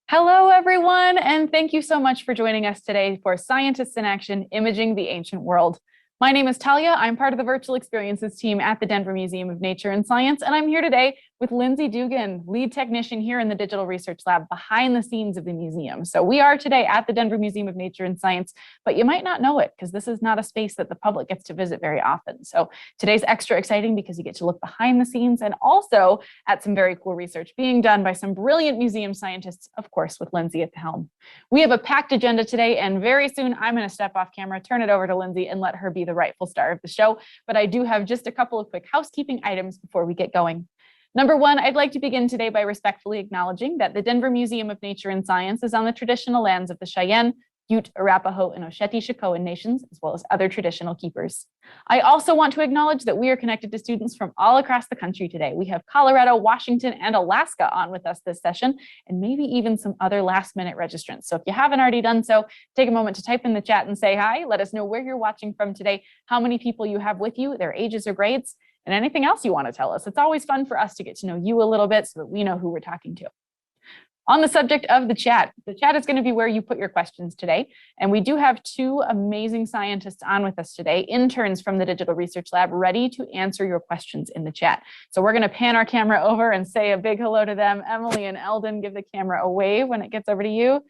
Hello, everyone, and thank you so much for joining us today for Scientists in Action, Imaging the Ancient World. My name is Talia. I'm part of the Virtual Experiences team at the Denver Museum of Nature and Science, and I'm here today with Lindsay Dougan, lead technician here in the Digital Research Lab behind the scenes of the museum. So we are today at the Denver Museum of Nature and Science, but you might not know it because this is not a space that the public gets to visit very often. So today's extra exciting because you get to look behind the scenes and also at some very cool research being done by some brilliant museum scientists, of course, with Lindsay at the helm. We have a packed agenda today, and very soon I'm going to step off camera, turn it over to Lindsay, and let her be the rightful star of the show. But I do have just a couple of quick housekeeping items before we get going. Number one, I'd like to begin today by respectfully acknowledging that the Denver Museum of Nature and Science is on the traditional lands of the Cheyenne, Ute, Arapaho, and Oceti-Sakowin nations, as well as other traditional keepers. I also want to acknowledge that we are connected to students from all across the country today. We have Colorado, Washington, and Alaska on with us this session, and maybe even some other last-minute registrants. So if you haven't already done so, take a moment to type in the chat and say hi. Let us know where you're watching from today, how many people you have with you, their ages or grades, and anything else you want to tell us. It's always fun for us to get to know you a little bit so that we know who we're talking to. On the subject of the chat is going to be where you put your questions today. And we do have two amazing scientists on with us today, interns from the Digital Research Lab, ready to answer your questions in the chat. So we're going to pan our camera over and say a big hello to them. Emily and Eldon, give the camera a wave when it gets over to you.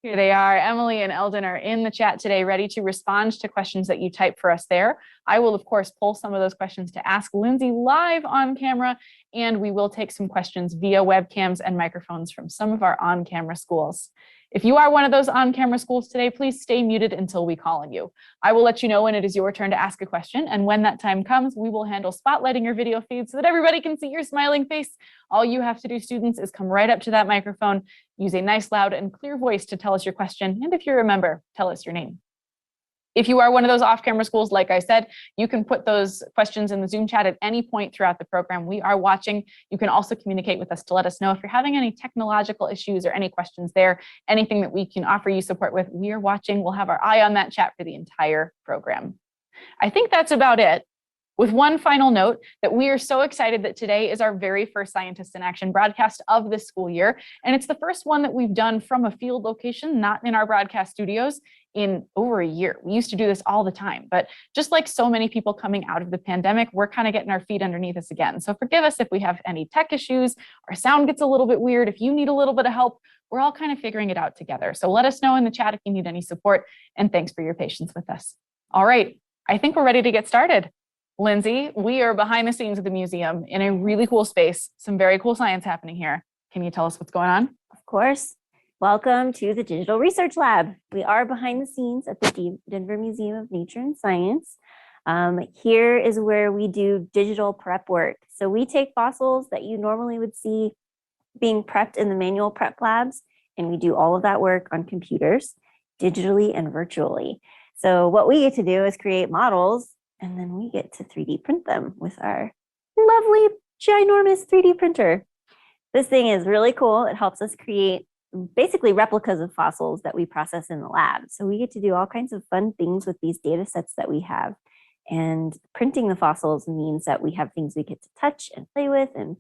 Here they are. Emily and Eldon are in the chat today, ready to respond to questions that you type for us there. I will, of course, pull some of those questions to ask Lindsay live on camera, and we will take some questions via webcams and microphones from some of our on-camera schools. If you are one of those on-camera schools today, please stay muted until we call on you. I will let you know when it is your turn to ask a question, and when that time comes, we will handle spotlighting your video feed so that everybody can see your smiling face. All you have to do, students, is come right up to that microphone, use a nice, loud, and clear voice to tell us your question, and if you remember, tell us your name. If you are one of those off-camera schools, like I said, you can put those questions in the Zoom chat at any point throughout the program. We are watching. You can also communicate with us to let us know if you're having any technological issues or any questions there, anything that we can offer you support with. We are watching. We'll have our eye on that chat for the entire program. I think that's about it. With one final note that we are so excited that today is our very first Scientists in Action broadcast of this school year. And it's the first one that we've done from a field location, not in our broadcast studios, in over a year. We used to do this all the time, but just like so many people coming out of the pandemic, we're kind of getting our feet underneath us again. So forgive us if we have any tech issues, our sound gets a little bit weird. If you need a little bit of help, we're all kind of figuring it out together. So let us know in the chat if you need any support, and thanks for your patience with us. All right, I think we're ready to get started. Lindsay, we are behind the scenes of the museum in a really cool space, some very cool science happening here. Can you tell us what's going on? Of course. Welcome to the Digital Research Lab. We are behind the scenes at the Denver Museum of Nature and Science. Here is where we do digital prep work. So we take fossils that you normally would see being prepped in the manual prep labs, and we do all of that work on computers, digitally and virtually. So what we get to do is create models, and then we get to 3D print them with our lovely, ginormous 3D printer. This thing is really cool. It helps us create basically replicas of fossils that we process in the lab. So we get to do all kinds of fun things with these data sets that we have. And printing the fossils means that we have things we get to touch and play with and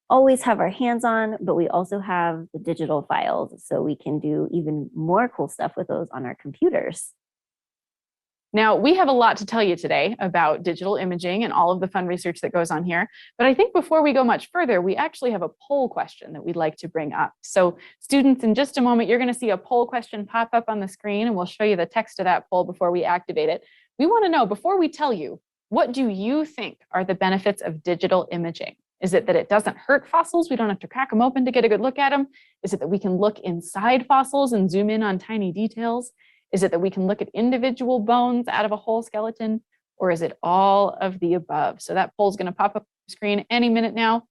always have our hands on, but we also have the digital files. So we can do even more cool stuff with those on our computers. Now, we have a lot to tell you today about digital imaging and all of the fun research that goes on here. But I think before we go much further, we actually have a poll question that we'd like to bring up. So students, in just a moment, you're going to see a poll question pop up on the screen, and we'll show you the text of that poll before we activate it. We want to know, before we tell you, what do you think are the benefits of digital imaging? Is it that it doesn't hurt fossils? We don't have to crack them open to get a good look at them? Is it that we can look inside fossils and zoom in on tiny details? Is it that we can look at individual bones out of a whole skeleton? Or is it all of the above? So that poll is going to pop up on the screen any minute now.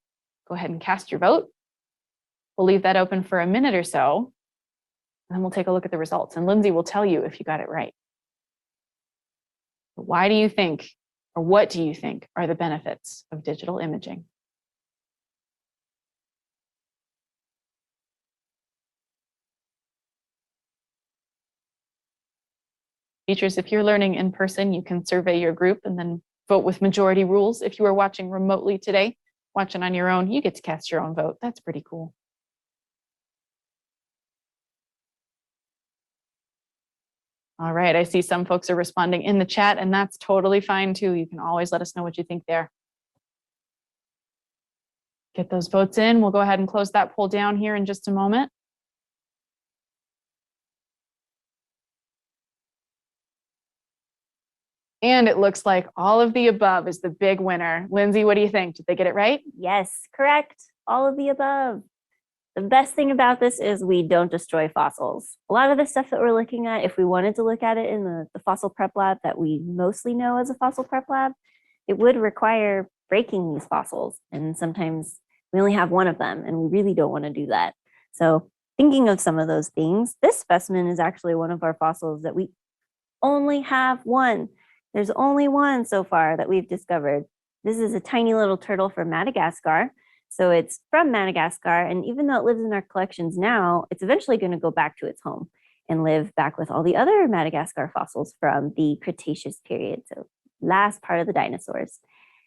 Go ahead and cast your vote. We'll leave that open for a minute or so, and then we'll take a look at the results. And Lindsay will tell you if you got it right. Why do you think, or what do you think are the benefits of digital imaging? Teachers, if you're learning in person, you can survey your group and then vote with majority rules. If you are watching remotely today, watching on your own, you get to cast your own vote. That's pretty cool. All right, I see some folks are responding in the chat, and that's totally fine too. You can always let us know what you think there. Get those votes in. We'll go ahead and close that poll down here in just a moment. And it looks like all of the above is the big winner. Lindsay, what do you think? Did they get it right? Yes, correct. All of the above. The best thing about this is we don't destroy fossils. A lot of the stuff that we're looking at, if we wanted to look at it in the fossil prep lab that we mostly know as a fossil prep lab, it would require breaking these fossils. And sometimes we only have one of them, and we really don't want to do that. So thinking of some of those things, this specimen is actually one of our fossils that we only have one. There's only one so far that we've discovered. This is a tiny little turtle from Madagascar. So it's from Madagascar, and even though it lives in our collections now, it's eventually going to go back to its home and live back with all the other Madagascar fossils from the Cretaceous period, so last part of the dinosaurs.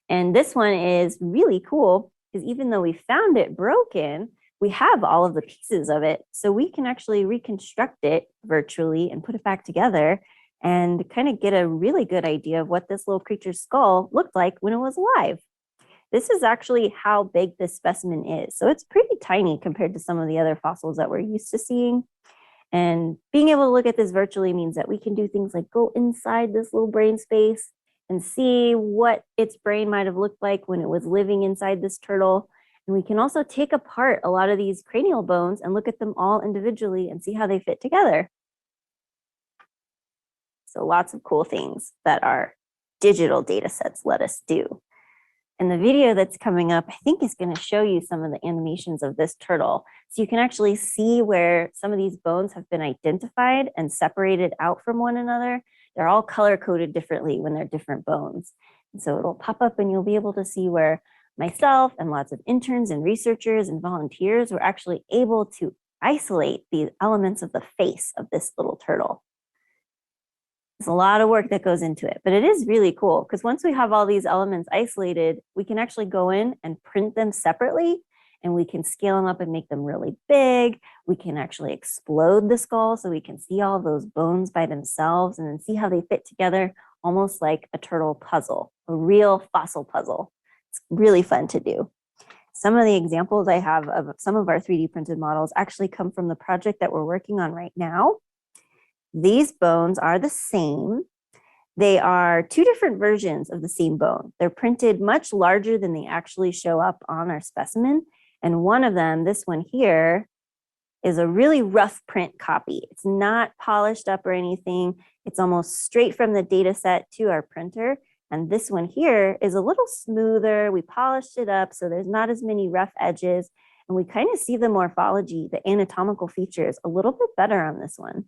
And this one is really cool because even though we found it broken, we have all of the pieces of it, so we can actually reconstruct it virtually and put it back together and kind of get a really good idea of what this little creature's skull looked like when it was alive. This is actually how big this specimen is. So it's pretty tiny compared to some of the other fossils that we're used to seeing. And being able to look at this virtually means that we can do things like go inside this little brain space and see what its brain might have looked like when it was living inside this turtle. And we can also take apart a lot of these cranial bones and look at them all individually and see how they fit together. So lots of cool things that our digital data sets let us do. And the video that's coming up, I think, is going to show you some of the animations of this turtle. So you can actually see where some of these bones have been identified and separated out from one another. They're all color-coded differently when they're different bones. And so it'll pop up and you'll be able to see where myself and lots of interns and researchers and volunteers were actually able to isolate the elements of the face of this little turtle. There's a lot of work that goes into it, but it is really cool because once we have all these elements isolated, we can actually go in and print them separately, and we can scale them up and make them really big. We can actually explode the skull so we can see all those bones by themselves and then see how they fit together, almost like a turtle puzzle, a real fossil puzzle. It's really fun to do. Some of the examples I have of some of our 3D printed models actually come from the project that we're working on right now. These bones are the same. They are two different versions of the same bone. They're printed much larger than they actually show up on our specimen. And one of them, this one here, is a really rough print copy. It's not polished up or anything. It's almost straight from the data set to our printer. And this one here is a little smoother. We polished it up so there's not as many rough edges. And we kind of see the morphology, the anatomical features a little bit better on this one.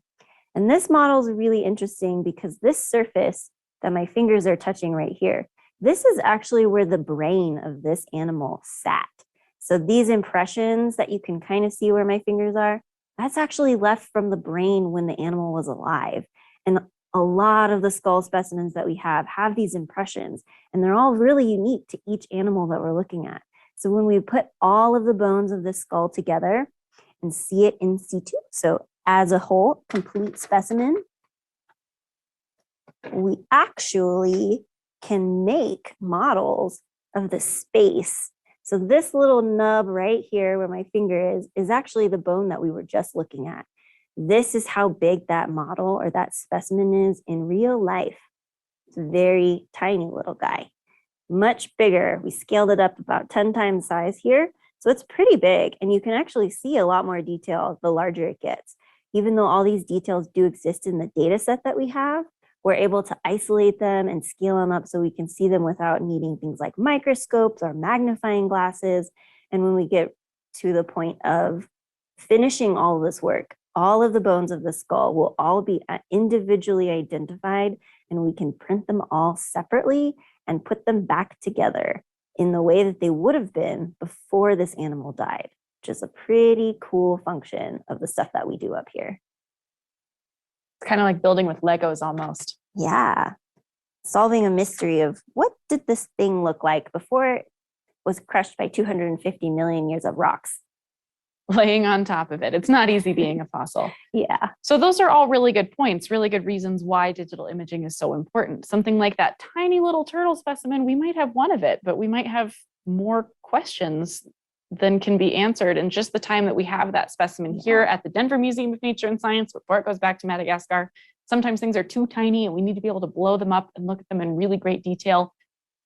And this model is really interesting because this surface that my fingers are touching right here, this is actually where the brain of this animal sat. So these impressions that you can kind of see where my fingers are, that's actually left from the brain when the animal was alive. And a lot of the skull specimens that we have these impressions, and they're all really unique to each animal that we're looking at. So when we put all of the bones of this skull together and see it in situ, so as a whole, complete specimen, we actually can make models of the space. So this little nub right here where my finger is actually the bone that we were just looking at. This is how big that model or that specimen is in real life. It's a very tiny little guy, much bigger. We scaled it up about 10 times size here. So it's pretty big, and you can actually see a lot more detail the larger it gets. Even though all these details do exist in the data set that we have, we're able to isolate them and scale them up so we can see them without needing things like microscopes or magnifying glasses. And when we get to the point of finishing all of this work, all of the bones of the skull will all be individually identified, and we can print them all separately and put them back together in the way that they would have been before this animal died. Which is a pretty cool function of the stuff that we do up here. It's kind of like building with Legos almost. Yeah. Solving a mystery of what did this thing look like before it was crushed by 250 million years of rocks. laying on top of it. It's not easy being a fossil. Yeah. So those are all really good points, really good reasons why digital imaging is so important. Something like that tiny little turtle specimen, we might have one of it, but we might have more questions than can be answered in just the time that we have that specimen here at the Denver Museum of Nature and Science before it goes back to Madagascar. Sometimes things are too tiny and we need to be able to blow them up and look at them in really great detail.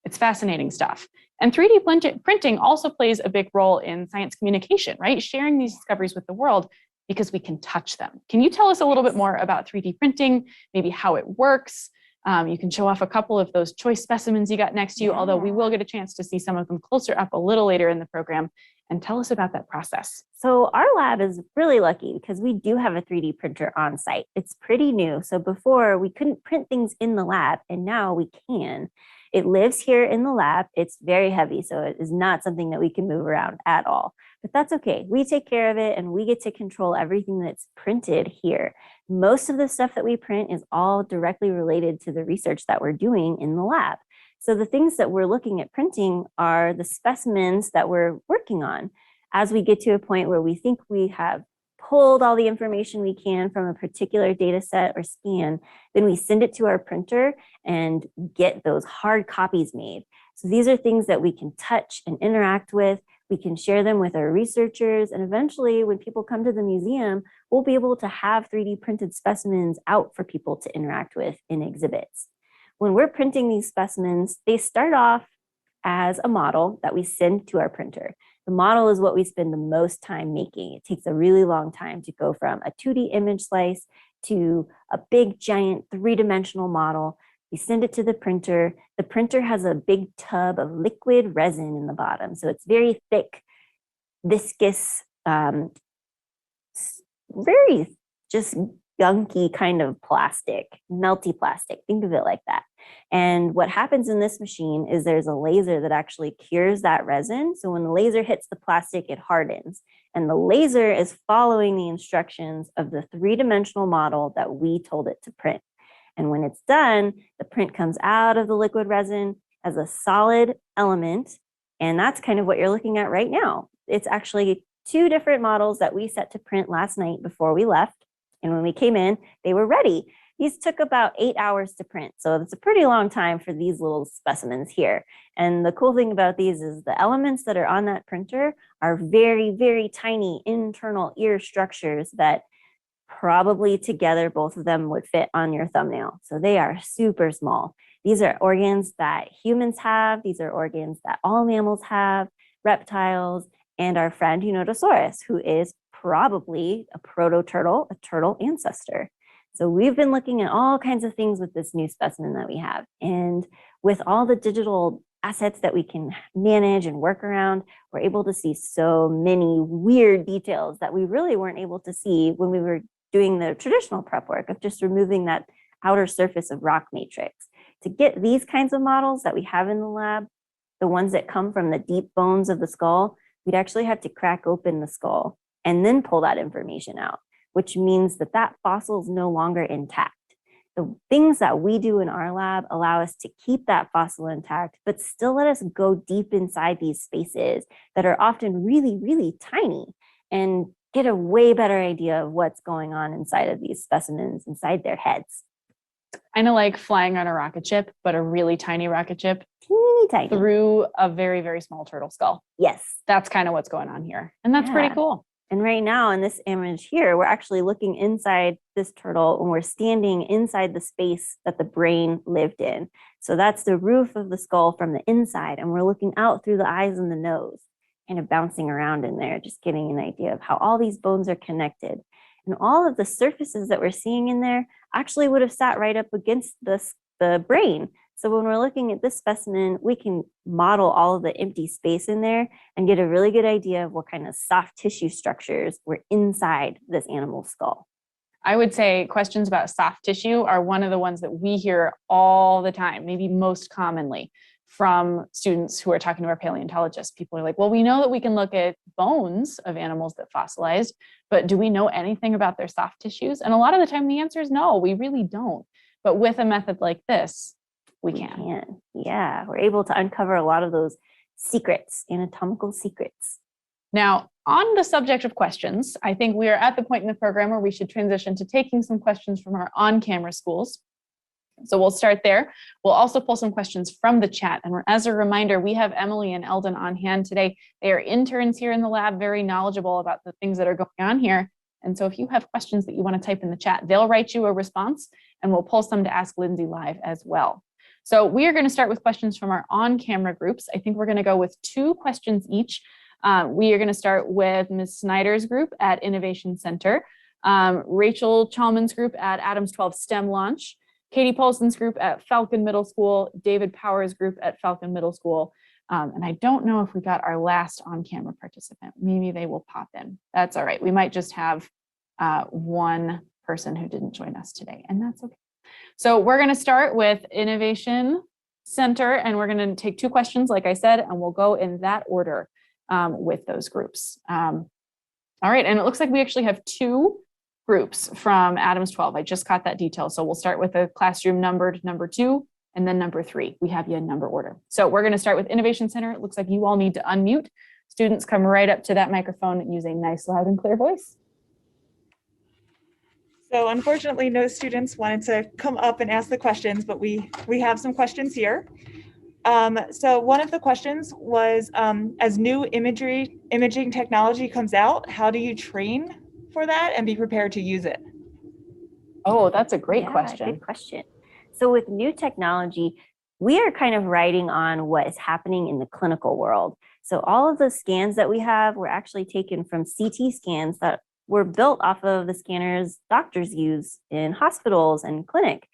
It's fascinating stuff. And 3D printing also plays a big role in science communication, right? Sharing these discoveries with the world because we can touch them. Can you tell us a little bit more about 3D printing, maybe how it works? You can show off a couple of those choice specimens you got next to you, although we will get a chance to see some of them closer up a little later in the program. And tell us about that process. So our lab is really lucky because we do have a 3D printer on site. It's pretty new. So before we couldn't print things in the lab, and now we can. It lives here in the lab. It's very heavy, so it is not something that we can move around at all. But that's okay. We take care of it and we get to control everything that's printed here. Most of the stuff that we print is all directly related to the research that we're doing in the lab. So the things that we're looking at printing are the specimens that we're working on. As we get to a point where we think we have pulled all the information we can from a particular data set or scan, then we send it to our printer and get those hard copies made. So these are things that we can touch and interact with. We can share them with our researchers. And eventually, when people come to the museum, we'll be able to have 3D printed specimens out for people to interact with in exhibits. When we're printing these specimens, they start off as a model that we send to our printer. The model is what we spend the most time making. It takes a really long time to go from a 2D image slice to a big, giant, three-dimensional model. We send it to the printer. The printer has a big tub of liquid resin in the bottom. So it's very thick, viscous, very just gunky kind of plastic, melty plastic. Think of it like that. And what happens in this machine is there's a laser that actually cures that resin. So when the laser hits the plastic, it hardens. And the laser is following the instructions of the three-dimensional model that we told it to print. And when it's done, the print comes out of the liquid resin as a solid element. And that's kind of what you're looking at right now. It's actually two different models that we set to print last night before we left. And when we came in, they were ready. These took about 8 hours to print. So it's a pretty long time for these little specimens here. And the cool thing about these is the elements that are on that printer are very, very tiny internal ear structures that probably together, both of them would fit on your thumbnail. So they are super small. These are organs that humans have. These are organs that all mammals have, reptiles, and our friend Unodontosaurus, who is probably a proto-turtle, a turtle ancestor. So we've been looking at all kinds of things with this new specimen that we have. And with all the digital assets that we can manage and work around, we're able to see so many weird details that we really weren't able to see when we were doing the traditional prep work of just removing that outer surface of rock matrix. To get these kinds of models that we have in the lab, the ones that come from the deep bones of the skull, we'd actually have to crack open the skull and then pull that information out, which means that that fossil is no longer intact. The things that we do in our lab allow us to keep that fossil intact, but still let us go deep inside these spaces that are often really, really tiny and get a way better idea of what's going on inside of these specimens, inside their heads. Kind of like flying on a rocket ship, but a really tiny rocket ship. Teeny tiny. Through a very, very small turtle skull. Yes. That's kind of what's going on here. And that's pretty cool. And right now in this image here, we're actually looking inside this turtle and we're standing inside the space that the brain lived in. So that's the roof of the skull from the inside. And we're looking out through the eyes and the nose, kind of bouncing around in there, just getting an idea of how all these bones are connected. And all of the surfaces that we're seeing in there actually would have sat right up against the brain. So when we're looking at this specimen, we can model all of the empty space in there and get a really good idea of what kind of soft tissue structures were inside this animal skull. I would say questions about soft tissue are one of the ones that we hear all the time, maybe most commonly from students who are talking to our paleontologists. People are like, well, we know that we can look at bones of animals that fossilized, but do we know anything about their soft tissues? And a lot of the time the answer is no, we really don't. But with a method like this, we can. Yeah, we're able to uncover a lot of those secrets, anatomical secrets. Now, on the subject of questions, I think we are at the point in the program where we should transition to taking some questions from our on-camera schools. So we'll start there. We'll also pull some questions from the chat. And as a reminder, we have Emily and Eldon on hand today. They are interns here in the lab, very knowledgeable about the things that are going on here. And so if you have questions that you want to type in the chat, they'll write you a response and we'll pull some to ask Lindsay live as well. So we are going to start with questions from our on-camera groups. I think we're going to go with 2 questions each. We are going to start with Ms. Snyder's group at Innovation Center, Rachel Chalman's group at Adams 12 STEM Launch, Katie Paulson's group at Falcon Middle School, David Power's group at Falcon Middle School. And I don't know if we got our last on-camera participant. Maybe they will pop in. That's all right. We might just have one person who didn't join us today, and that's okay. So we're going to start with Innovation Center, and we're going to take 2 questions, like I said, and we'll go in that order with those groups. All right, and it looks like we actually have 2 groups from Adams 12. I just caught that detail. So we'll start with a classroom numbered number 2 and then number 3. We have you in number order. So we're going to start with Innovation Center. It looks like you all need to unmute. Students, come right up to that microphone and use a nice, loud, and clear voice. So unfortunately, no students wanted to come up and ask the questions, but we have some questions here. So one of the questions was, as new imaging technology comes out, how do you train for that and be prepared to use it? Oh, that's a great question. Good question. So with new technology, we are kind of riding on what is happening in the clinical world. So all of the scans that we have were actually taken from CT scans that were built off of the scanners doctors use in hospitals and clinic.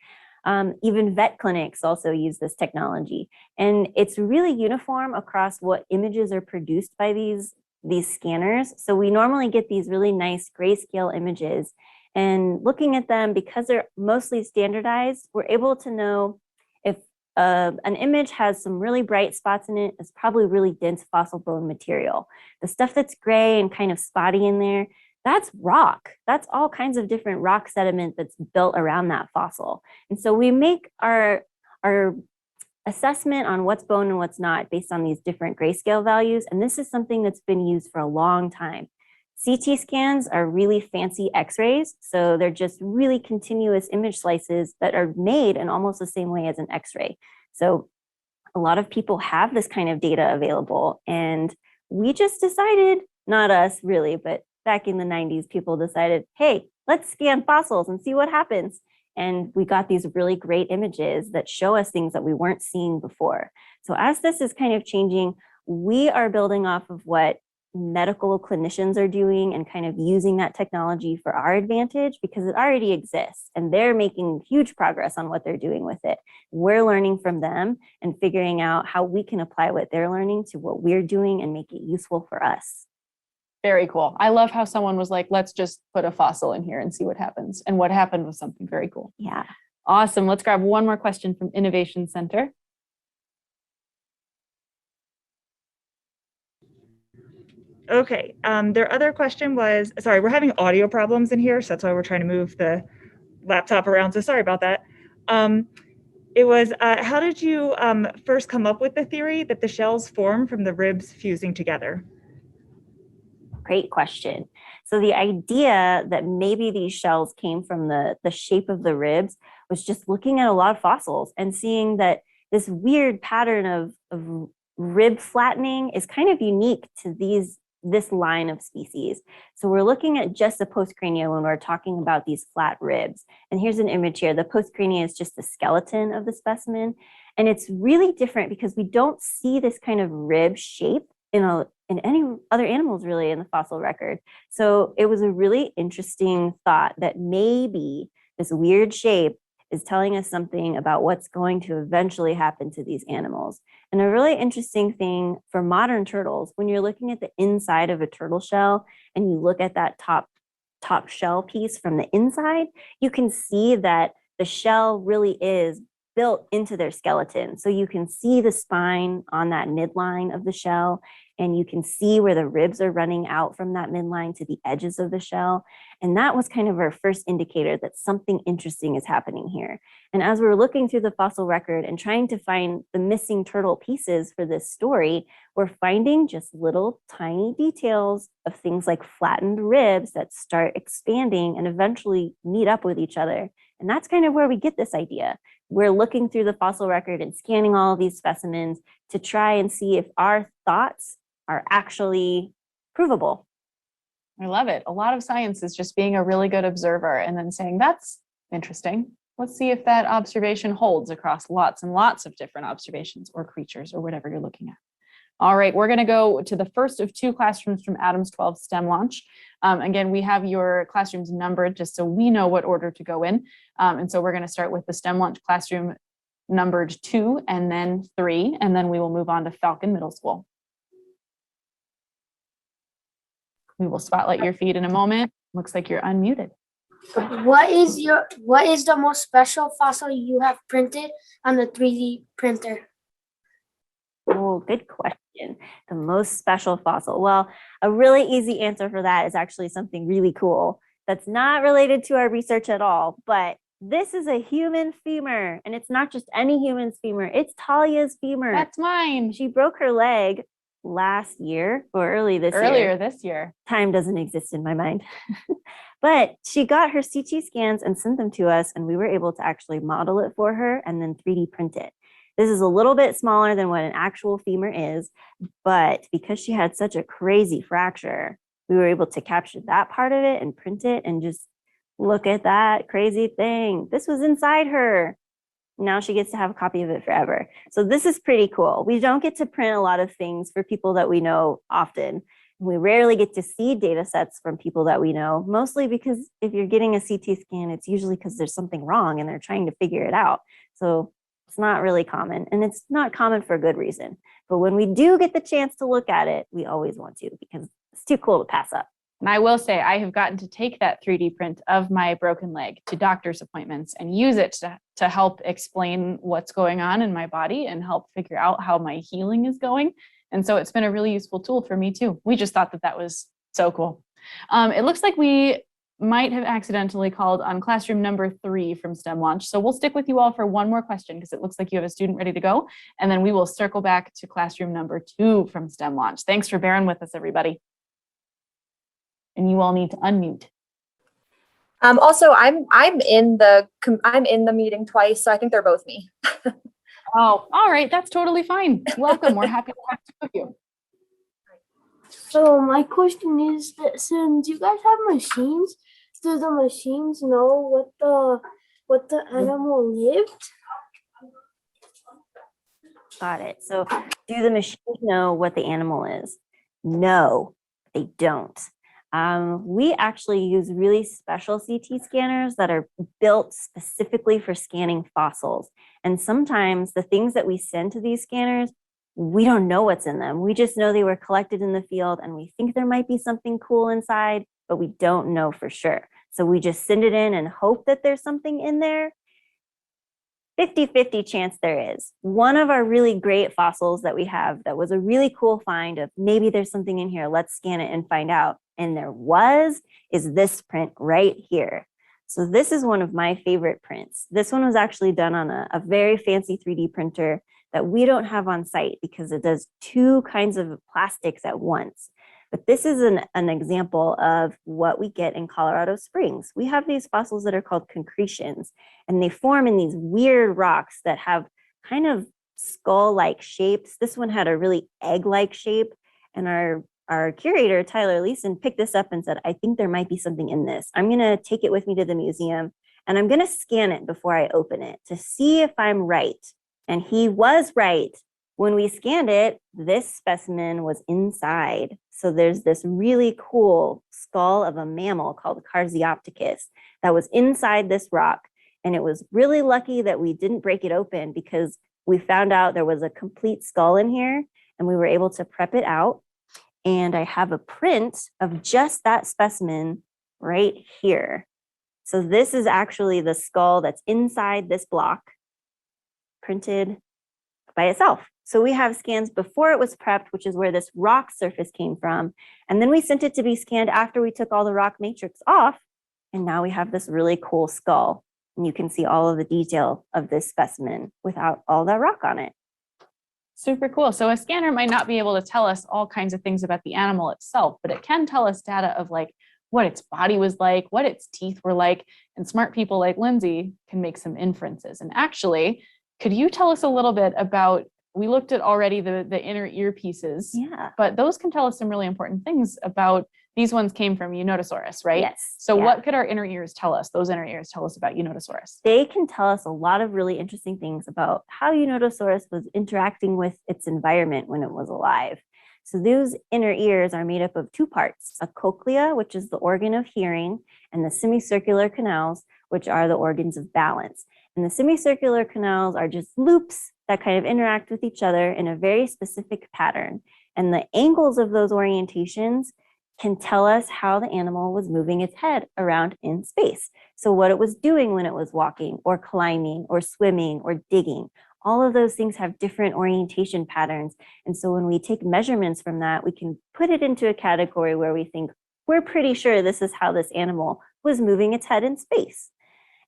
Even vet clinics also use this technology. And it's really uniform across what images are produced by these scanners. So we normally get these really nice grayscale images, and looking at them, because they're mostly standardized, we're able to know if an image has some really bright spots in it, it's probably really dense fossil bone material. The stuff that's gray and kind of spotty in there, that's rock. That's all kinds of different rock sediment that's built around that fossil. And so we make our assessment on what's bone and what's not based on these different grayscale values. And this is something that's been used for a long time. CT scans are really fancy x-rays. So they're just really continuous image slices that are made in almost the same way as an x-ray. So a lot of people have this kind of data available. And we just decided, not us really, but back in the 90s, people decided, hey, let's scan fossils and see what happens. And we got these really great images that show us things that we weren't seeing before. So as this is kind of changing, we are building off of what medical clinicians are doing and kind of using that technology for our advantage because it already exists and they're making huge progress on what they're doing with it. We're learning from them and figuring out how we can apply what they're learning to what we're doing and make it useful for us. Very cool. I love how someone was like, let's just put a fossil in here and see what happens. And what happened was something very cool. Yeah. Awesome. Let's grab one more question from Innovation Center. Okay. Their other question was, sorry, we're having audio problems in here. So that's why we're trying to move the laptop around. So sorry about that. It was, how did you first come up with the theory that the shells form from the ribs fusing together? Great question. So the idea that maybe these shells came from the shape of the ribs was just looking at a lot of fossils and seeing that this weird pattern of rib flattening is kind of unique to this line of species. So we're looking at just the postcrania when we're talking about these flat ribs. And here's an image here. The postcrania is just the skeleton of the specimen. And it's really different because we don't see this kind of rib shape in any other animals really in the fossil record. So it was a really interesting thought that maybe this weird shape is telling us something about what's going to eventually happen to these animals. And a really interesting thing for modern turtles, when you're looking at the inside of a turtle shell and you look at that top shell piece from the inside, you can see that the shell really is built into their skeleton. So you can see the spine on that midline of the shell, and you can see where the ribs are running out from that midline to the edges of the shell. And that was kind of our first indicator that something interesting is happening here. And as we were looking through the fossil record and trying to find the missing turtle pieces for this story, we're finding just little tiny details of things like flattened ribs that start expanding and eventually meet up with each other. And that's kind of where we get this idea. We're looking through the fossil record and scanning all of these specimens to try and see if our thoughts are actually provable. I love it. A lot of science is just being a really good observer and then saying, that's interesting. Let's see if that observation holds across lots and lots of different observations or creatures or whatever you're looking at. All right, we're going to go to the first of 2 classrooms from Adams 12 STEM launch. Again, we have your classrooms numbered just so we know what order to go in. And so we're going to start with the STEM launch classroom numbered 2 and then 3, and then we will move on to Falcon Middle School. We will spotlight your feed in a moment. Looks like you're unmuted. What is the most special fossil you have printed on the 3D printer? Oh, good question. The most special fossil. Well, a really easy answer for that is actually something really cool that's not related to our research at all, but this is a human femur, and it's not just any human's femur, it's Talia's femur. That's mine. She broke her leg last year or Earlier this year. Time doesn't exist in my mind. But she got her CT scans and sent them to us, and we were able to actually model it for her and then 3D print it. This is a little bit smaller than what an actual femur is, but because she had such a crazy fracture, we were able to capture that part of it and print it and just look at that crazy thing. This was inside her. Now she gets to have a copy of it forever. So this is pretty cool. We don't get to print a lot of things for people that we know often. We rarely get to see data sets from people that we know, mostly because if you're getting a CT scan, it's usually because there's something wrong and they're trying to figure it out. So it's not really common, and it's not common for a good reason. But when we do get the chance to look at it, we always want to because it's too cool to pass up. And I will say, I have gotten to take that 3D print of my broken leg to doctor's appointments and use it to help explain what's going on in my body and help figure out how my healing is going. And so it's been a really useful tool for me too. We just thought that that was so cool. It looks like we might have accidentally called on classroom number 3 from STEM launch. So we'll stick with you all for one more question because it looks like you have a student ready to go. And then we will circle back to classroom number 2 from STEM launch. Thanks for bearing with us, everybody. And you all need to unmute. Also, I'm in the meeting twice, so I think they're both me. Oh, all right. That's totally fine. Welcome. We're happy to have two of you. So my question is that since you guys have machines, do the machines know what the animal lived? Got it. So do the machines know what the animal is? No, they don't. We actually use really special CT scanners that are built specifically for scanning fossils. And sometimes the things that we send to these scanners, we don't know what's in them. We just know they were collected in the field and we think there might be something cool inside, but we don't know for sure. So we just send it in and hope that there's something in there. 50-50 chance there is. One of our really great fossils that we have that was a really cool find of maybe there's something in here, let's scan it and find out. And there is this print right here. So this is one of my favorite prints. This one was actually done on a very fancy 3D printer that we don't have on site because it does 2 kinds of plastics at once. But this is an example of what we get in Colorado Springs. We have these fossils that are called concretions, and they form in these weird rocks that have kind of skull-like shapes. This one had a really egg-like shape, and our curator, Tyler Leeson, picked this up and said, I think there might be something in this. I'm going to take it with me to the museum, and I'm going to scan it before I open it to see if I'm right. And he was right. When we scanned it, this specimen was inside. So there's this really cool skull of a mammal called Carsiopticus that was inside this rock. And it was really lucky that we didn't break it open because we found out there was a complete skull in here and we were able to prep it out. And I have a print of just that specimen right here. So this is actually the skull that's inside this block. printed by itself. So we have scans before it was prepped, which is where this rock surface came from. And then we sent it to be scanned after we took all the rock matrix off. And now we have this really cool skull. And you can see all of the detail of this specimen without all that rock on it. Super cool. So a scanner might not be able to tell us all kinds of things about the animal itself, but it can tell us data of like what its body was like, what its teeth were like, and smart people like Lindsay can make some inferences. And actually, could you tell us a little bit about, we looked at already the inner ear pieces, Yeah. but those can tell us some really important things about, these ones came from Unitosaurus, right? Yes. So yeah. what could our inner ears tell us? Those inner ears tell us about Unitosaurus. They can tell us a lot of really interesting things about how Unitosaurus was interacting with its environment when it was alive. So those inner ears are made up of two parts, a cochlea, which is the organ of hearing, and the semicircular canals, which are the organs of balance. And the semicircular canals are just loops that kind of interact with each other in a very specific pattern. And the angles of those orientations can tell us how the animal was moving its head around in space. So what it was doing when it was walking or climbing or swimming or digging, all of those things have different orientation patterns. And so when we take measurements from that, we can put it into a category where we think, we're pretty sure this is how this animal was moving its head in space.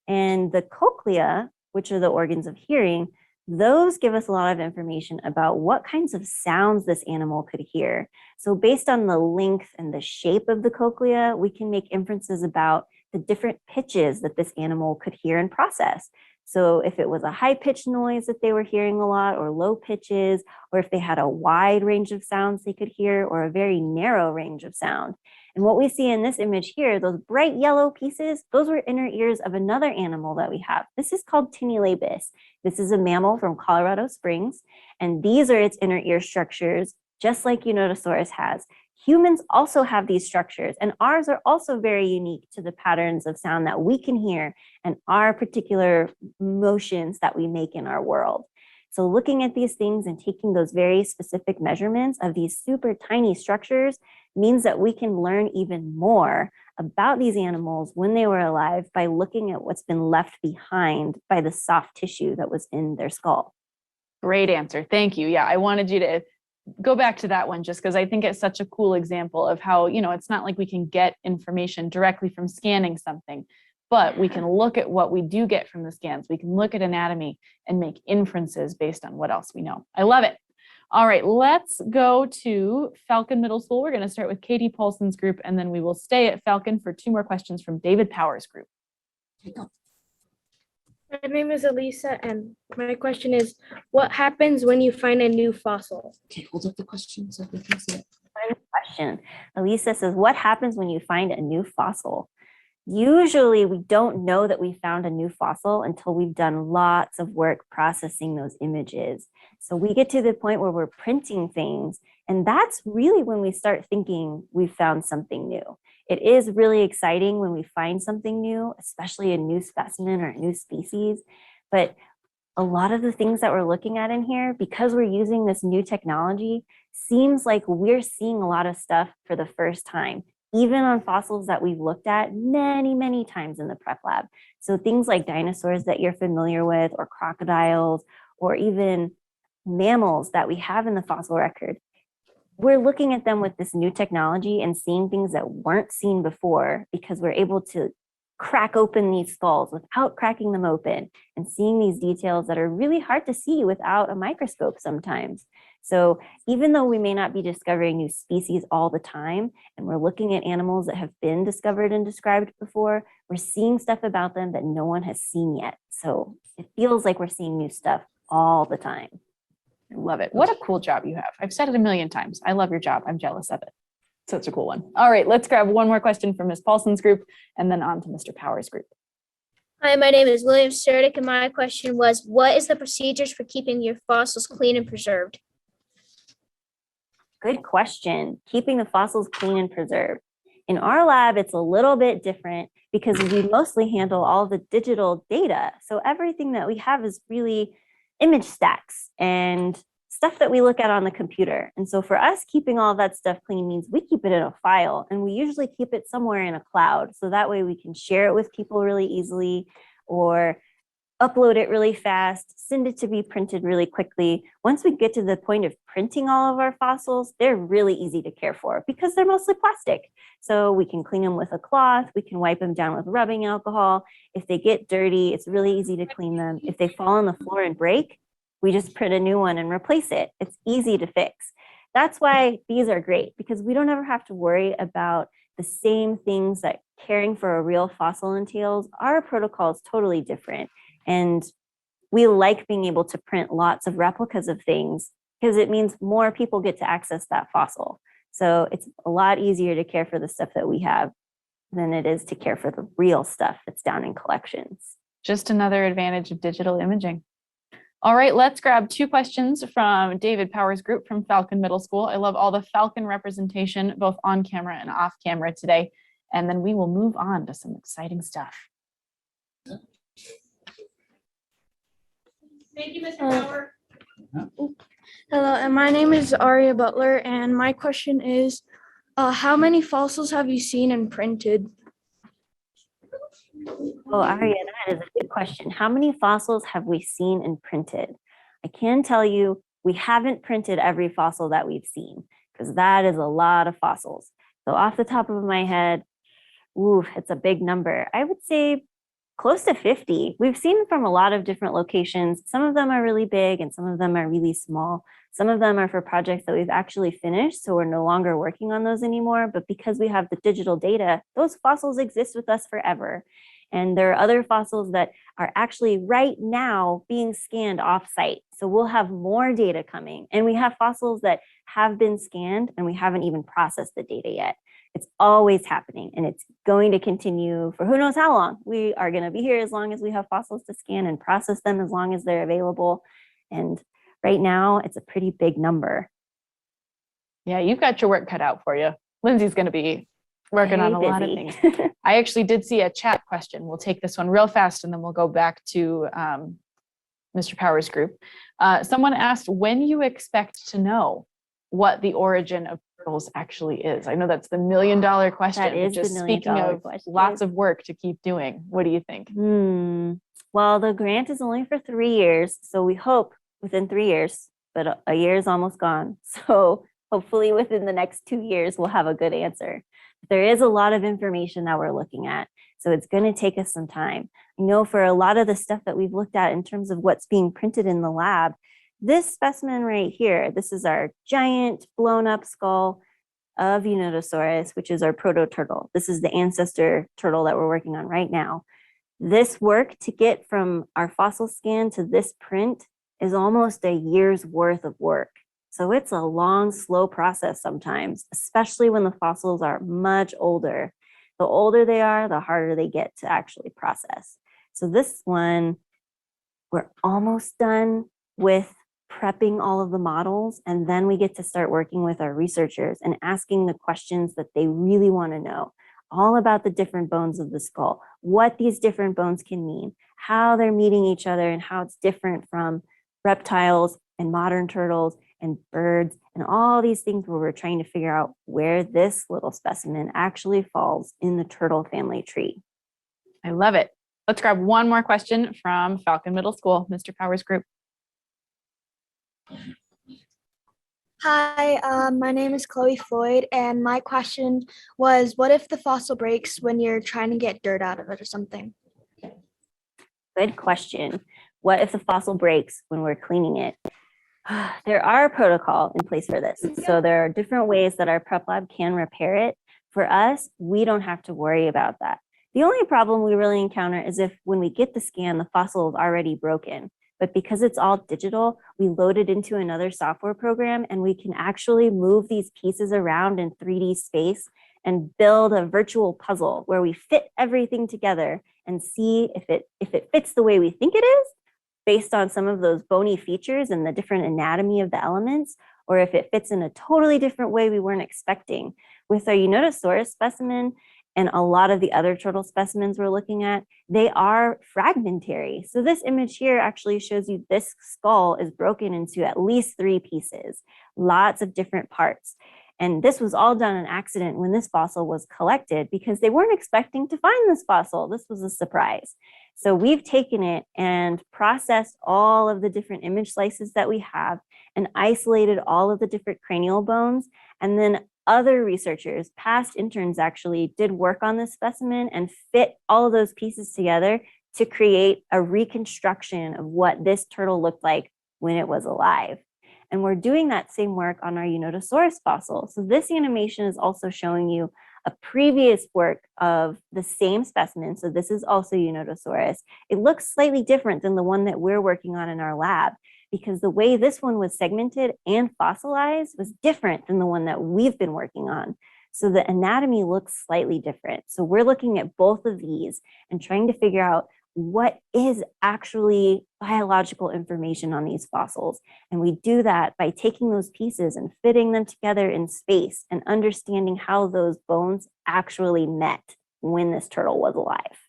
And the cochlea, which are the organs of hearing, those give us a lot of information about what kinds of sounds this animal could hear. So based on the length and the shape of the cochlea, we can make inferences about the different pitches that this animal could hear and process. So if it was a high-pitched noise that they were hearing a lot, or low pitches, or if they had a wide range of sounds they could hear, or a very narrow range of sound. And what we see in this image here, those bright yellow pieces, those were inner ears of another animal that we have. This is called Tinniolabus. This is a mammal from Colorado Springs, and these are its inner ear structures, just like Unitosaurus has. Humans also have these structures, and ours are also very unique to the patterns of sound that we can hear and our particular motions that we make in our world. So looking at these things and taking those very specific measurements of these super tiny structures means that we can learn even more about these animals when they were alive by looking at what's been left behind by the soft tissue that was in their skull. Great answer. Thank you. Yeah, I wanted you to go back to that one just because I think it's such a cool example of how, it's not like we can get information directly from scanning something, but we can look at what we do get from the scans. We can look at anatomy and make inferences based on what else we know. I love it. All right, let's go to Falcon Middle School. We're going to start with Katie Paulson's group, and then we will stay at Falcon for 2 more questions from David Powers' group. My name is Elisa, and my question is, what happens when you find a new fossil? Okay, hold up the question so we can see it. Final question. Elisa says, what happens when you find a new fossil? Usually we don't know that we found a new fossil until we've done lots of work processing those images. So we get to the point where we're printing things, and that's really when we start thinking we've found something new. It is really exciting when we find something new, especially a new specimen or a new species. But a lot of the things that we're looking at in here, because we're using this new technology, seems like we're seeing a lot of stuff for the first time, even on fossils that we've looked at many, many times in the prep lab. So things like dinosaurs that you're familiar with, or crocodiles, or even mammals that we have in the fossil record. We're looking at them with this new technology and seeing things that weren't seen before because we're able to crack open these skulls without cracking them open and seeing these details that are really hard to see without a microscope sometimes. So even though we may not be discovering new species all the time, and we're looking at animals that have been discovered and described before, we're seeing stuff about them that no one has seen yet. So it feels like we're seeing new stuff all the time. I love it. What a cool job you have. I've said it a million times. I love your job. I'm jealous of it. Such a cool one. All right, let's grab one more question from Ms. Paulson's group and then on to Mr. Powers' group. Hi, my name is William Sturdick, and my question was, what is the procedures for keeping your fossils clean and preserved? Good question. Keeping the fossils clean and preserved. In our lab, it's a little bit different because we mostly handle all the digital data. So everything that we have is really image stacks and stuff that we look at on the computer. And so for us, keeping all that stuff clean means we keep it in a file, and we usually keep it somewhere in a cloud. So that way we can share it with people really easily, or upload it really fast, send it to be printed really quickly. Once we get to the point of printing all of our fossils, they're really easy to care for because they're mostly plastic. So we can clean them with a cloth, we can wipe them down with rubbing alcohol. If they get dirty, it's really easy to clean them. If they fall on the floor and break, we just print a new one and replace it. It's easy to fix. That's why these are great, because we don't ever have to worry about the same things that caring for a real fossil entails. Our protocol is totally different. And we like being able to print lots of replicas of things because it means more people get to access that fossil. So it's a lot easier to care for the stuff that we have than it is to care for the real stuff that's down in collections. Just another advantage of digital imaging. All right, let's grab 2 questions from David Powers' group from Falcon Middle School. I love all the Falcon representation, both on camera and off camera today. And then we will move on to some exciting stuff. Thank you, Mr. Power. Hello, and my name is Aria Butler, and my question is, how many fossils have you seen and printed? Oh, Aria, that is a good question. How many fossils have we seen and printed? I can tell you we haven't printed every fossil that we've seen, because that is a lot of fossils. So off the top of my head, it's a big number. I would say close to 50. We've seen from a lot of different locations. Some of them are really big and some of them are really small. Some of them are for projects that we've actually finished, so we're no longer working on those anymore. But because we have the digital data, those fossils exist with us forever. And there are other fossils that are actually right now being scanned off-site. So we'll have more data coming. And we have fossils that have been scanned and we haven't even processed the data yet. It's always happening and it's going to continue for who knows how long. We are going to be here as long as we have fossils to scan and process them as long as they're available. And right now it's a pretty big number. Yeah, you've got your work cut out for you. Lindsay's going to be working on a lot of things. I actually did see a chat question. We'll take this one real fast and then we'll go back to Mr. Powers' group. Someone asked when you expect to know what the origin of turtles actually is. I know that's the $1 million question. That is just the $1 million speaking of question. lots of work to keep doing. What do you think? Well, the grant is only for 3 years. So we hope within 3 years, but a year is almost gone. So hopefully within the next 2 years, we'll have a good answer. There is a lot of information that we're looking at. So it's going to take us some time. I know for a lot of the stuff that we've looked at in terms of what's being printed in the lab, this specimen right here, this is our giant blown up skull of Unitosaurus, which is our proto-turtle. This is the ancestor turtle that we're working on right now. This work to get from our fossil scan to this print is almost a year's worth of work. So it's a long, slow process sometimes, especially when the fossils are much older. The older they are, the harder they get to actually process. So this one, we're almost done with prepping all of the models, and then we get to start working with our researchers and asking the questions that they really want to know, all about the different bones of the skull, what these different bones can mean, how they're meeting each other and how it's different from reptiles and modern turtles and birds and all these things where we're trying to figure out where this little specimen actually falls in the turtle family tree. I love it. Let's grab one more question from Falcon Middle School, Mr. Powers' group. Hi, my name is Chloe Floyd, and my question was, what if the fossil breaks when you're trying to get dirt out of it or something? Good question. What if the fossil breaks when we're cleaning it? There are a protocol in place for this. So there are different ways that our prep lab can repair it. For us, we don't have to worry about that. The only problem we really encounter is if when we get the scan, the fossil is already broken. But because it's all digital, we load it into another software program and we can actually move these pieces around in 3D space and build a virtual puzzle where we fit everything together and see if it fits the way we think it is, based on some of those bony features and the different anatomy of the elements, or if it fits in a totally different way we weren't expecting. With our Unitosaurus specimen and a lot of the other turtle specimens we're looking at, they are fragmentary. So this image here actually shows you this skull is broken into at least 3 pieces, lots of different parts. And this was all done on accident when this fossil was collected because they weren't expecting to find this fossil. This was a surprise. So we've taken it and processed all of the different image slices that we have and isolated all of the different cranial bones. And then other researchers, past interns actually, did work on this specimen and fit all of those pieces together to create a reconstruction of what this turtle looked like when it was alive. And we're doing that same work on our Unitosaurus fossil. So this animation is also showing you a previous work of the same specimen. So this is also Unitosaurus. It looks slightly different than the one that we're working on in our lab, because the way this one was segmented and fossilized was different than the one that we've been working on. So the anatomy looks slightly different. So we're looking at both of these and trying to figure out what is actually biological information on these fossils. And we do that by taking those pieces and fitting them together in space and understanding how those bones actually met when this turtle was alive.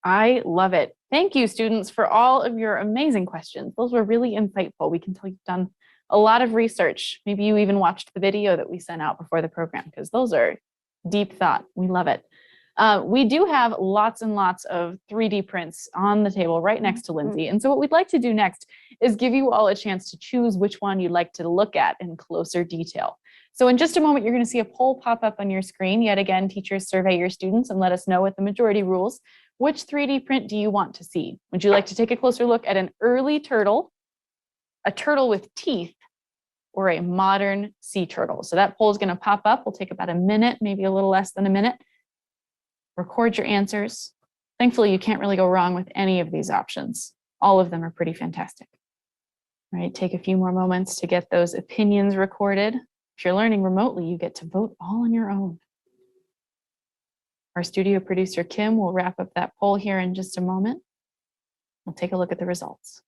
I love it. Thank you, students, for all of your amazing questions. Those were really insightful. We can tell you've done a lot of research. Maybe you even watched the video that we sent out before the program, because those are deep thought. We love it. We do have lots and lots of 3D prints on the table right next to Lindsay. And so what we'd like to do next is give you all a chance to choose which one you'd like to look at in closer detail. So in just a moment, you're going to see a poll pop up on your screen. Yet again, teachers, survey your students and let us know with the majority rules. Which 3D print do you want to see? Would you like to take a closer look at an early turtle, a turtle with teeth, or a modern sea turtle? So that poll is going to pop up. We'll take about a minute, maybe a little less than a minute. Record your answers. Thankfully, you can't really go wrong with any of these options. All of them are pretty fantastic. All right, take a few more moments to get those opinions recorded. If you're learning remotely, you get to vote all on your own. Our studio producer, Kim, will wrap up that poll here in just a moment. We'll take a look at the results.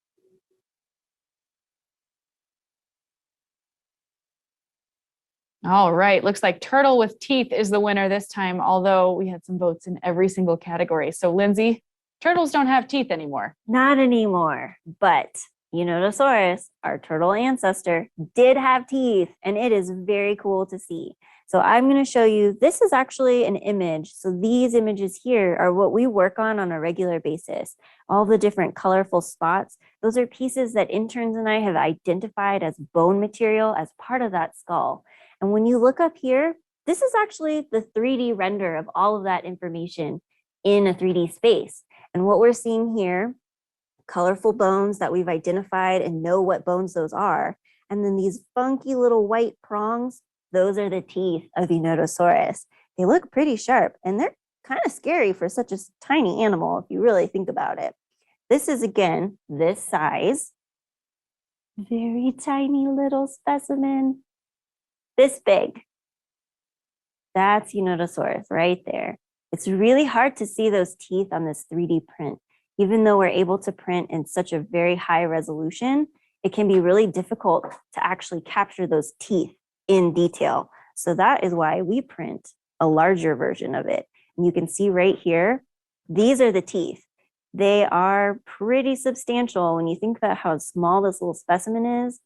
All right, looks like turtle with teeth is the winner this time, although we had some votes in every single category. So Lindsay, turtles don't have teeth anymore. Not anymore, but Unitosaurus, our turtle ancestor, did have teeth, and it is very cool to see. So I'm going to show you, this is actually an image. So these images here are what we work on a regular basis. All the different colorful spots, those are pieces that interns and I have identified as bone material as part of that skull. And when you look up here, this is actually the 3D render of all of that information in a 3D space. And what we're seeing here, colorful bones that we've identified and know what bones those are. And then these funky little white prongs, those are the teeth of Unitosaurus. They look pretty sharp and they're kind of scary for such a tiny animal if you really think about it. This is, again, this size. Very tiny little specimen. This big. That's Unitosaurus right there. It's really hard to see those teeth on this 3D print. Even though we're able to print in such a very high resolution, it can be really difficult to actually capture those teeth in detail. So that is why we print a larger version of it. And you can see right here, these are the teeth. They are pretty substantial. When you think about how small this little specimen is,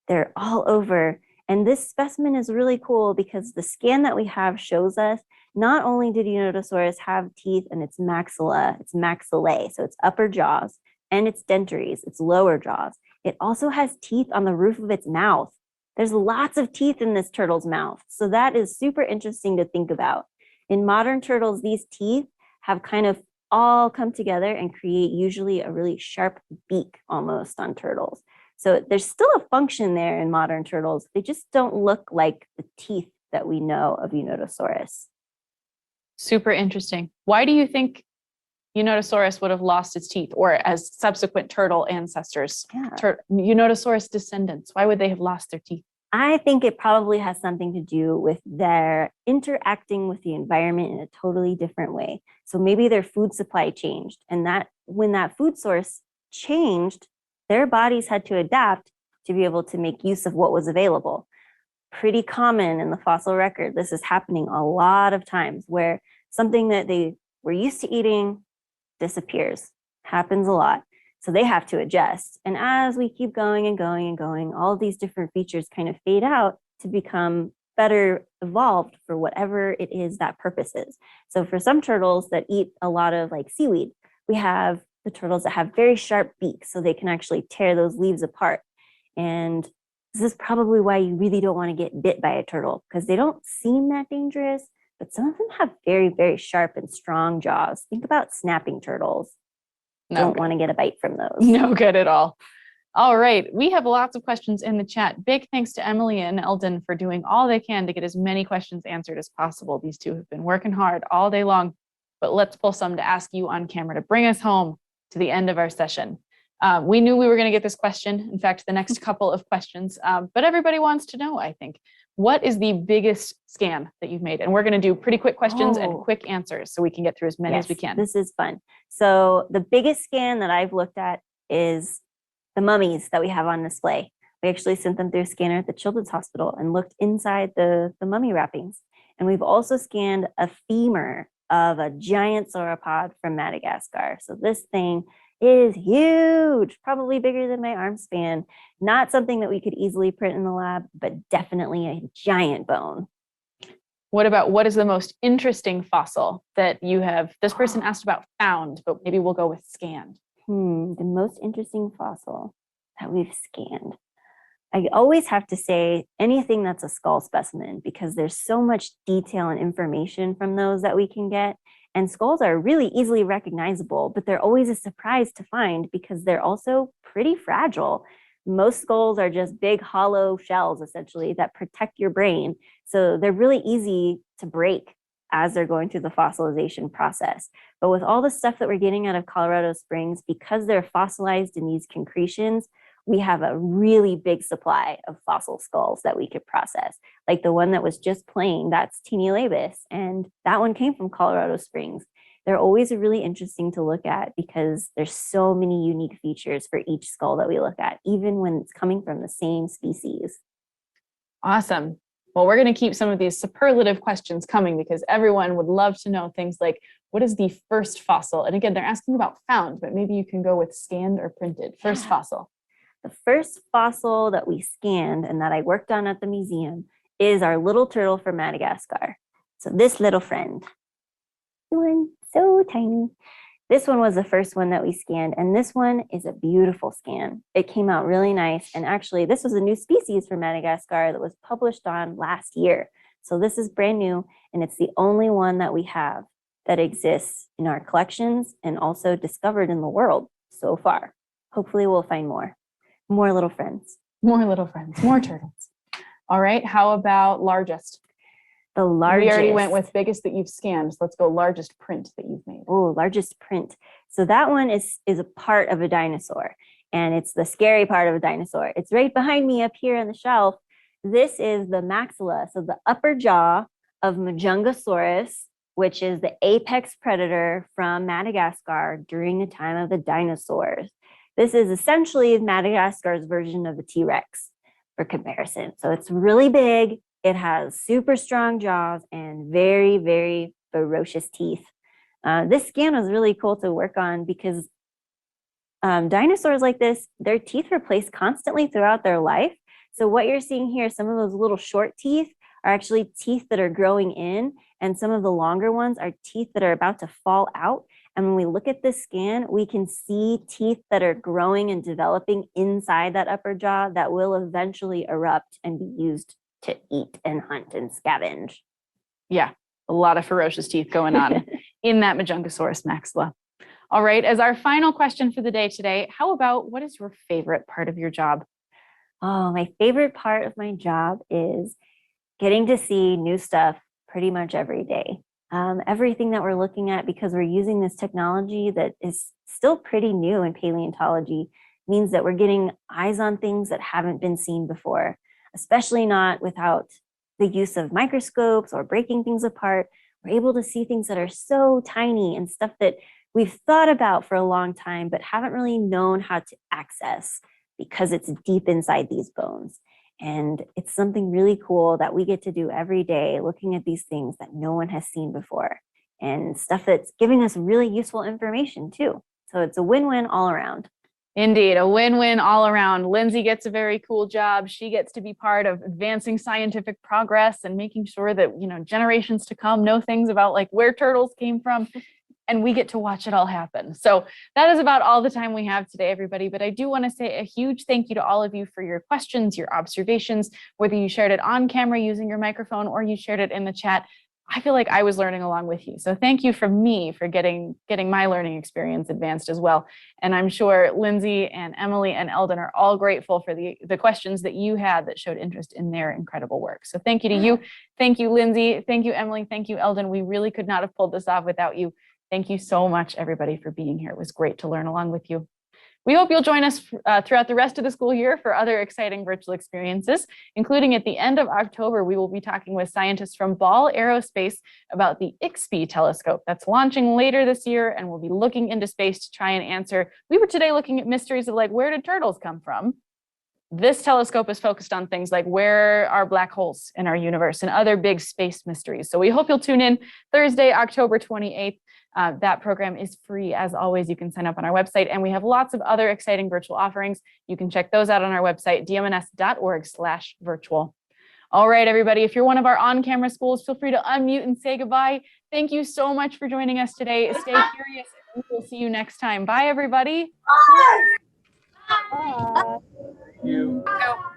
they're all over. And this specimen is really cool because the scan that we have shows us not only did Unitosaurus have teeth in its maxilla, its maxillae, so its upper jaws, and its dentaries, its lower jaws, it also has teeth on the roof of its mouth. There's lots of teeth in this turtle's mouth. So that is super interesting to think about. In modern turtles, these teeth have kind of all come together and create usually a really sharp beak almost on turtles. So there's still a function there in modern turtles. They just don't look like the teeth that we know of Unitosaurus. Super interesting. Why do you think Unitosaurus would have lost its teeth, or as subsequent turtle ancestors, Unitosaurus descendants, why would they have lost their teeth? I think it probably has something to do with their interacting with the environment in a totally different way. So maybe their food supply changed, and that when that food source changed, their bodies had to adapt to be able to make use of what was available. Pretty common in the fossil record. This is happening a lot of times where something that they were used to eating disappears. Happens a lot. So they have to adjust. And as we keep going and going and going, all of these different features kind of fade out to become better evolved for whatever it is that purpose is. So for some turtles that eat a lot of like seaweed, We have the turtles that have very sharp beaks, so they can actually tear those leaves apart. And this is probably why you really don't want to get bit by a turtle, because they don't seem that dangerous, but some of them have very, very sharp and strong jaws. Think about snapping turtles. Don't want to get a bite from those. No good at all. All right, we have lots of questions in the chat. Big thanks to Emily and Eldon for doing all they can to get as many questions answered as possible. These two have been working hard all day long, but let's pull some to ask you on camera to bring us home to the end of our session. We knew we were going to get this question. In fact, the next couple of questions, but everybody wants to know, I think, what is the biggest scan that you've made? And we're going to do pretty quick questions and quick answers so we can get through as many as we can. This is fun. So the biggest scan that I've looked at is the mummies that we have on display. We actually sent them through a scanner at the Children's Hospital and looked inside the mummy wrappings. And we've also scanned a femur of a giant sauropod from Madagascar. So this thing is huge, probably bigger than my arm span. Not something that we could easily print in the lab, but definitely a giant bone. What is the most interesting fossil that you have, this person asked about found, but maybe we'll go with scanned. The most interesting fossil that we've scanned. I always have to say anything that's a skull specimen, because there's so much detail and information from those that we can get. And skulls are really easily recognizable, but they're always a surprise to find because they're also pretty fragile. Most skulls are just big hollow shells, essentially, that protect your brain. So they're really easy to break as they're going through the fossilization process. But with all the stuff that we're getting out of Colorado Springs, because they're fossilized in these concretions, we have a really big supply of fossil skulls that we could process. Like the one that was just plain, that's Teniolabus, and that one came from Colorado Springs. They're always really interesting to look at because there's so many unique features for each skull that we look at, even when it's coming from the same species. Awesome. Well, we're going to keep some of these superlative questions coming because everyone would love to know things like, what is the first fossil? And again, they're asking about found, but maybe you can go with scanned or printed. First fossil. The first fossil that we scanned and that I worked on at the museum is our little turtle from Madagascar. So this little friend, one so tiny. This one was the first one that we scanned, and this one is a beautiful scan. It came out really nice, and actually this was a new species from Madagascar that was published on last year. So this is brand new, and it's the only one that we have that exists in our collections and also discovered in the world so far. Hopefully we'll find more. More little friends. More little friends, more turtles. All right, how about largest? The largest. We already went with biggest that you've scanned. So let's go largest print that you've made. Oh, largest print. So that one is a part of a dinosaur, and it's the scary part of a dinosaur. It's right behind me up here on the shelf. This is the maxilla, so the upper jaw of Majungasaurus, which is the apex predator from Madagascar during the time of the dinosaurs. This is essentially Madagascar's version of the T-Rex for comparison. So it's really big. It has super strong jaws and very, very ferocious teeth. This scan was really cool to work on because dinosaurs like this, their teeth were placed constantly throughout their life. So what you're seeing here, some of those little short teeth are actually teeth that are growing in, and some of the longer ones are teeth that are about to fall out. And when we look at this scan, we can see teeth that are growing and developing inside that upper jaw that will eventually erupt and be used to eat and hunt and scavenge. Yeah, a lot of ferocious teeth going on in that Majungasaurus maxilla. All right, as our final question for the day today, how about what is your favorite part of your job? Oh, my favorite part of my job is getting to see new stuff pretty much every day. Everything that we're looking at, because we're using this technology that is still pretty new in paleontology, means that we're getting eyes on things that haven't been seen before, especially not without the use of microscopes or breaking things apart. We're able to see things that are so tiny and stuff that we've thought about for a long time, but haven't really known how to access because it's deep inside these bones. And it's something really cool that we get to do every day, looking at these things that no one has seen before and stuff that's giving us really useful information too. So it's a win-win all around. Indeed, a win-win all around. Lindsay gets a very cool job. She gets to be part of advancing scientific progress and making sure that, generations to come know things about like where turtles came from. and we get to watch it all happen. So that is about all the time we have today, everybody. But I do want to say a huge thank you to all of you for your questions, your observations, whether you shared it on camera using your microphone or you shared it in the chat. I feel like I was learning along with you. So thank you from me for getting my learning experience advanced as well. And I'm sure Lindsay and Emily and Eldon are all grateful for the questions that you had that showed interest in their incredible work. So thank you to you. Thank you, Lindsay. Thank you, Emily. Thank you, Eldon. We really could not have pulled this off without you. Thank you so much, everybody, for being here. It was great to learn along with you. We hope you'll join us throughout the rest of the school year for other exciting virtual experiences, including at the end of October, we will be talking with scientists from Ball Aerospace about the IXPE telescope that's launching later this year, and we'll be looking into space to try and answer. We were today looking at mysteries of like, where did turtles come from? This telescope is focused on things like where are black holes in our universe and other big space mysteries. So we hope you'll tune in Thursday, October 28th. That program is free. As always, you can sign up on our website, and we have lots of other exciting virtual offerings. You can check those out on our website, dmns.org/virtual. All right, everybody, if you're one of our on-camera schools, feel free to unmute and say goodbye. Thank you so much for joining us today. Stay curious, and we'll see you next time. Bye, everybody. Bye. You. Go.